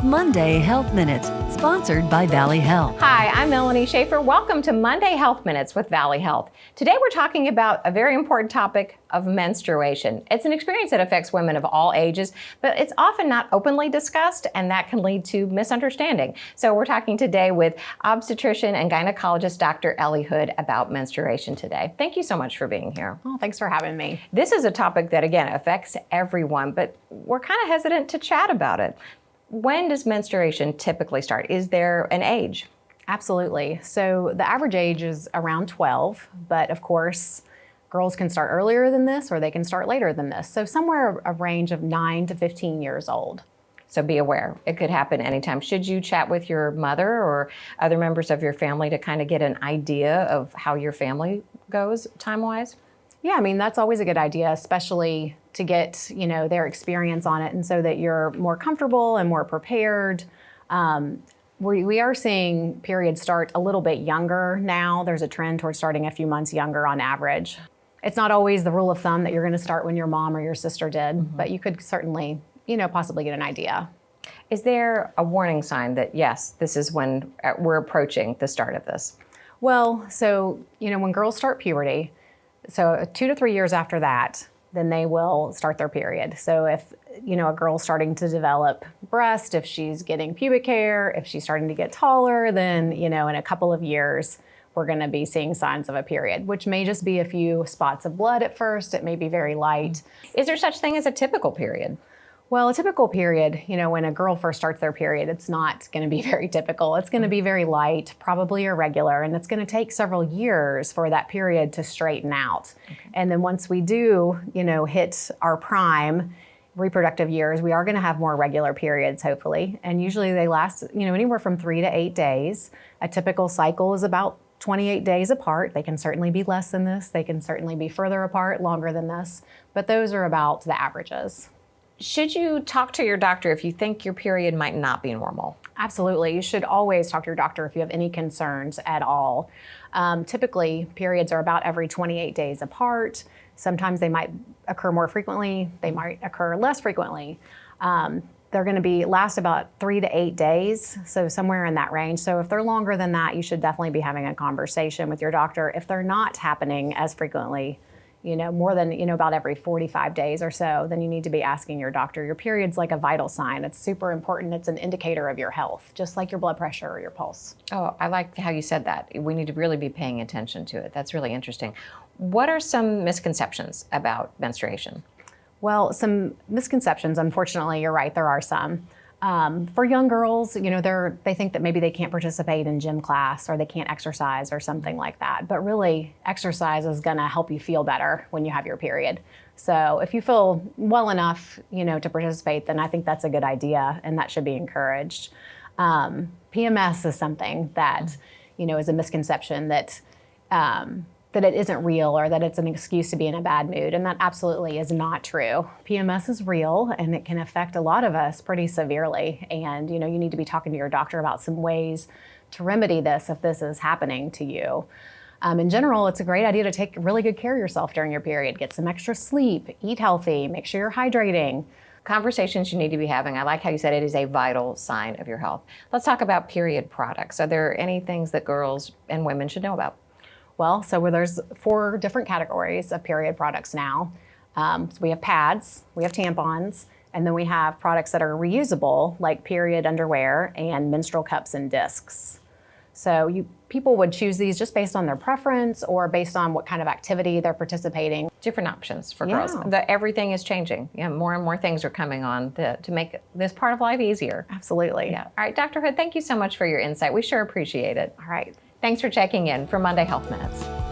Monday Health Minutes, sponsored by Valley Health. Hi, I'm Melanie Shafer. Welcome to Monday Health Minutes with Valley Health. Today we're talking about a very important topic of menstruation. It's an experience that affects women of all ages, but it's often not openly discussed, and that can lead to misunderstanding. So we're talking today with obstetrician and gynecologist Dr. Ellie Hood about menstruation today. Thank you so much for being here. Oh, thanks for having me. This is a topic that, again, affects everyone, but we're kind of hesitant to chat about it. When does menstruation typically start? Is there an age? Absolutely. So the average age is around 12, but of course, girls can start earlier than this or they can start later than this. So somewhere a range of 9 to 15 years old. So be aware, it could happen anytime. Should you chat with your mother or other members of your family to kind of get an idea of how your family goes time-wise? Yeah, I mean, that's always a good idea, especially to get, their experience on it and so that you're more comfortable and more prepared. We are seeing periods start a little bit younger now. There's a trend towards starting a few months younger on average. It's not always the rule of thumb that you're going to start when your mom or your sister did, but you could certainly, possibly get an idea. Is there a warning sign that, yes, this is when we're approaching the start of this? Well, so, when girls start puberty, so 2 to 3 years after that, then they will start their period. So if, a girl's starting to develop breast, if she's getting pubic hair, if she's starting to get taller, then, in a couple of years, we're going to be seeing signs of a period, which may just be a few spots of blood at first. It may be very light. Is there such thing as a typical period? Well, a typical period, when a girl first starts their period, it's not going to be very typical. It's going to be very light, probably irregular, and it's going to take several years for that period to straighten out. Okay. And then once we do, hit our prime reproductive years, we are going to have more regular periods, hopefully. And usually they last, anywhere from 3 to 8 days. A typical cycle is about 28 days apart. They can certainly be less than this. They can certainly be further apart, longer than this. But those are about the averages. Should you talk to your doctor if you think your period might not be normal? Absolutely. You should always talk to your doctor if you have any concerns at all. Typically, periods are about every 28 days apart. Sometimes they might occur more frequently. They might occur less frequently. They're going to last about 3 to 8 days, so somewhere in that range. So if they're longer than that, you should definitely be having a conversation with your doctor. If they're not happening as frequently, more than, about every 45 days or so, then you need to be asking your doctor. Your period's like a vital sign. It's super important. It's an indicator of your health, just like your blood pressure or your pulse. Oh, I like how you said that. We need to really be paying attention to it. That's really interesting. What are some misconceptions about menstruation? Well, some misconceptions, unfortunately, you're right, there are some. For young girls, they think that maybe they can't participate in gym class or they can't exercise or something like that. But really, exercise is going to help you feel better when you have your period. So if you feel well enough, to participate, then I think that's a good idea and that should be encouraged. PMS is something that, is a misconception that it isn't real or that it's an excuse to be in a bad mood. And that absolutely is not true. PMS is real and it can affect a lot of us pretty severely. And, you need to be talking to your doctor about some ways to remedy this if this is happening to you. In general, it's a great idea to take really good care of yourself during your period. Get some extra sleep, eat healthy, make sure you're hydrating. Conversations you need to be having. I like how you said it is a vital sign of your health. Let's talk about period products. Are there any things that girls and women should know about? Well, so there's 4 different categories of period products now. So we have pads, we have tampons, and then we have products that are reusable, like period underwear and menstrual cups and discs. So people would choose these just based on their preference or based on what kind of activity they're participating. Different options for girls. Everything is changing. More and more things are coming on to make this part of life easier. Absolutely. Yeah. All right, Dr. Hood, thank you so much for your insight. We sure appreciate it. All right. Thanks for checking in for Monday Health Minutes.